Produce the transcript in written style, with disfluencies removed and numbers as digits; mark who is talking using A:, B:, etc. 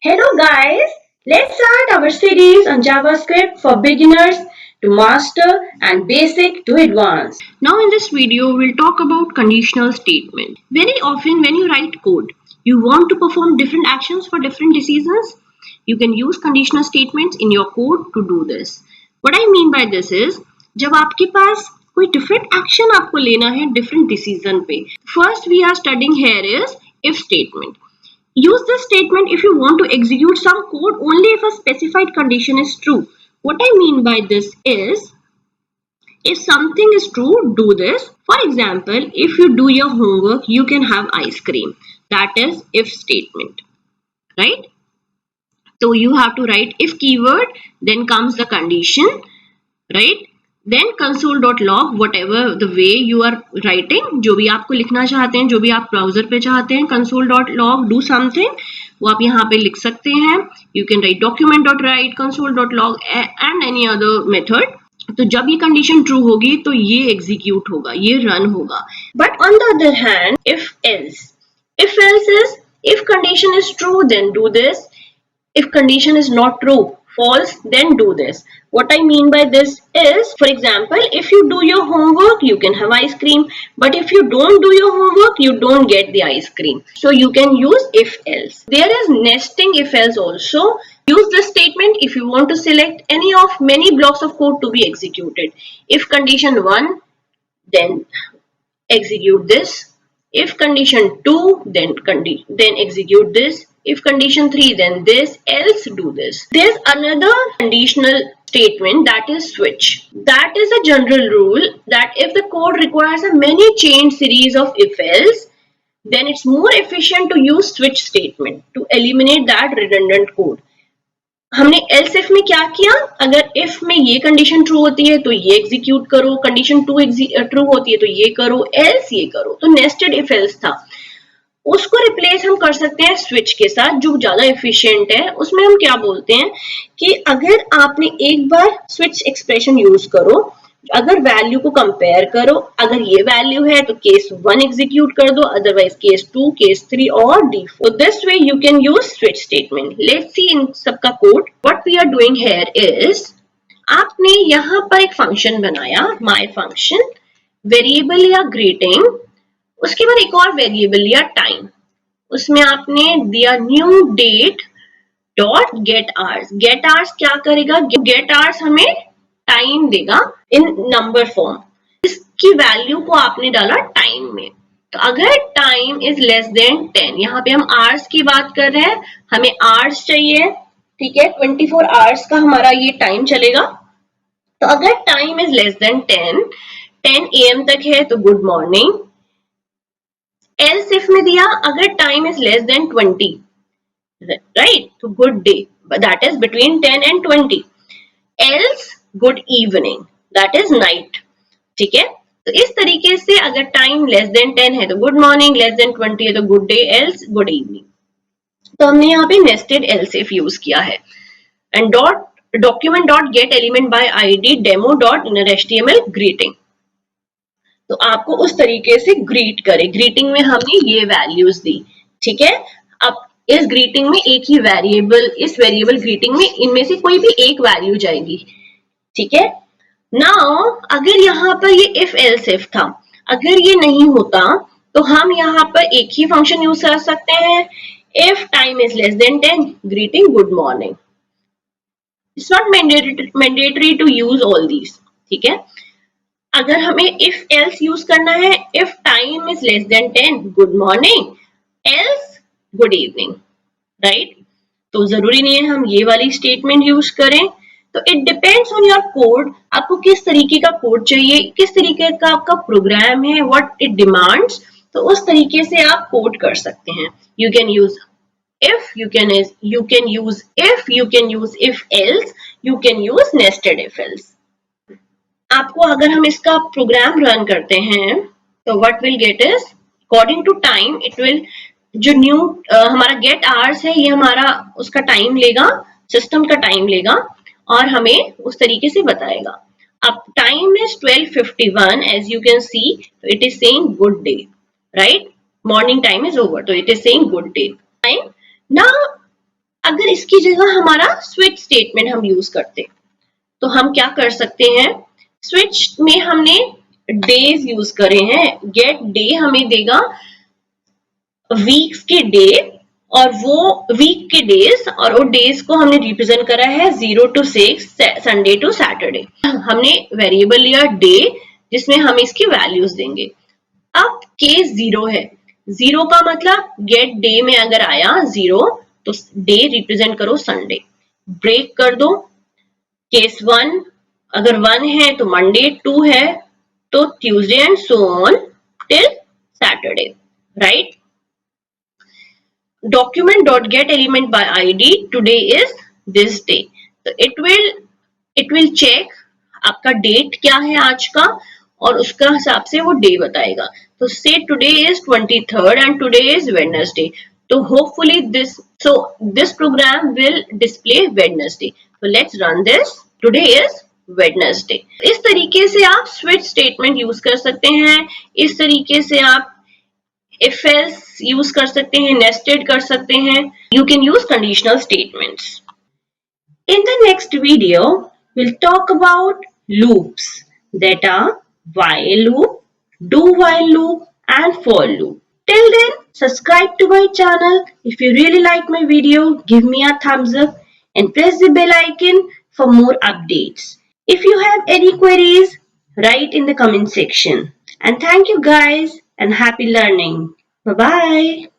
A: Hello guys, let's start our series on JavaScript for beginners to master and basic to advanced. Now in this video, we'll talk about conditional statement. Very often when you write code, you want to perform different actions for different decisions. You can use conditional statements in your code to do this. What I mean by this is, जब आपके पास कोई different action आपको लेना है different decision पे. First we are studying here is if statement. Use this statement if you want to execute some code only if a specified condition is true. What I mean by this is, if something is true, do this. For example, if you do your homework, you can have ice cream. That is if statement, right? So you have to write if keyword, then comes the condition, right? Then console.log, whatever the way you are writing, जो भी आपको लिखना चाहते हैं, जो भी आप browser पे चाहते हैं, console.log do something, वो आप यहाँ पे लिख सकते हैं. You can write document.write, console.log and any other method. तो जब ये कंडीशन ट्रू होगी तो ये एग्जीक्यूट होगा, ये रन होगा. But on the other hand if else is if condition is true then do this, if condition is not true, false, then do this. What I mean by this is, for example, if you do your homework, you can have ice cream. But if you don't do your homework, you don't get the ice cream. So you can use if else. There is nesting if else also. Use this statement if you want to select any of many blocks of code to be executed. If condition 1, then execute this. If condition 2, then execute this. If condition 3, then this, else do this. There's another conditional statement, that is switch. That is a general rule that if the code requires a many chain series of if else, then it's more efficient to use switch statement to eliminate that redundant code. हमने else if में क्या किया, अगर if में ये condition true होती है तो ये एग्जीक्यूट करो, कंडीशन 2 ट्रू होती है तो ये करो, else ये करो. तो नेस्टेड if else था, उसको रिप्लेस हम कर सकते हैं स्विच के साथ, जो ज्यादा एफिशिएंट है. उसमें हम क्या बोलते हैं कि अगर आपने एक बार स्विच एक्सप्रेशन यूज करो, अगर वैल्यू को कंपेयर करो, अगर ये वैल्यू है तो केस 1 एग्जीक्यूट कर दो, अदरवाइज केस 2, केस 3 और D4. This way you can use switch statement. Let's see इन सबका code. What we are doing here is, आपने यहाँ पर एक फंक्शन बनाया, माय फंक्शन, वेरिएबल या ग्रीटिंग, उसके बाद एक और वेरिएबल लिया टाइम, उसमें आपने दिया new date dot get hours. Get hours क्या करेगा, गेट आवर्स हमें टाइम देगा इन नंबर फॉर्म. इसकी वैल्यू को आपने डाला टाइम में. तो अगर टाइम इज लेस देन 10, यहाँ पे हम आवर्स की बात कर रहे हैं, हमें आवर्स चाहिए, ठीक है, 24 आवर्स का हमारा ये टाइम चलेगा. तो अगर time is less then 10 AM तक है तो गुड मॉर्निंग. else if में दिया अगर time is less than 20, right, तो good day, that is between 10 and 20. else good evening, that is night. ठीक है, तो इस तरीके से अगर टाइम लेस देन 10 है तो गुड मॉर्निंग, लेस देन 20 है तो good day, else good evening. तो हमने यहाँ पे नेस्टेड else if यूज किया है. And document dot gate element by ID demo dot inner HTML greeting. तो आपको उस तरीके से ग्रीट करे. ग्रीटिंग में हमने ये वैल्यूज दी, ठीक है. अब इस ग्रीटिंग में एक ही वेरिएबल, इस वेरिएबल ग्रीटिंग में इनमें से कोई भी एक वैल्यू जाएगी, ठीक है. नाउ अगर यहाँ पर ये if else if था, अगर ये नहीं होता तो हम यहाँ पर एक ही फंक्शन यूज कर सकते हैं. if time is less than 10, greeting good morning. It's not mandatory to use all these, ठीक है. अगर हमें if else यूज करना है, if time is less than 10, good morning, else good evening, right? तो जरूरी नहीं है हम ये वाली स्टेटमेंट यूज करें. तो it depends on your code, आपको किस तरीके का कोड चाहिए, किस तरीके का आपका प्रोग्राम है, व्हाट इट डिमांड्स. तो उस तरीके से आप कोड कर सकते हैं. You can use if, you can use if, you can use if else, you can use nested if else. आपको अगर हम इसका प्रोग्राम रन करते हैं तो what will get is, according to time it will, जो न्यू हमारा gate hours है ये हमारा उसका टाइम लेगा, सिस्टम का टाइम लेगा और हमें उस तरीके से बताएगा. अब time is 12:51 as you can see, so it is saying good day, right? Morning time is over, so it is saying good day. Now अगर अगर इसकी जगह हमारा स्विच स्टेटमेंट हम यूज करते तो हम क्या कर सकते हैं, स्विच में हमने डेज यूज करे हैं, गेट डे हमें देगा वीक्स के डे और वो वीक के डेज और वो डेज को हमने रिप्रेजेंट करा है 0 to 6 संडे टू सैटरडे। हमने वेरिएबल लिया डे जिसमें हम इसकी वैल्यूज देंगे। अब केस 0 है, 0 का मतलब गेट डे में अगर आया 0 तो डे रिप्रेजेंट करो संडे, ब्रेक कर दो। केस 1 अगर 1 है तो मंडे, 2 है तो Tuesday and so on till Saturday, right. document.getElement by id today is this day, तो it will check आपका डेट क्या है आज का और उसका हिसाब से वो डे बताएगा। तो say today is 23rd and today is Wednesday, तो hopefully this program will display Wednesday, so let's run this। today is Wednesday। इस तरीके से आप switch statement यूज कर सकते हैं, इस तरीके से आप if else यूज कर सकते हैं, nested कर सकते हैं। You can use conditional statements। In the next video, we'll talk about loops that are while loop, do while loop and for loop। Till then, subscribe to my channel. If you really like my video, give me a thumbs up and press the bell icon for more updates. If you have any queries, write in the comment section. And thank you guys and happy learning. Bye bye.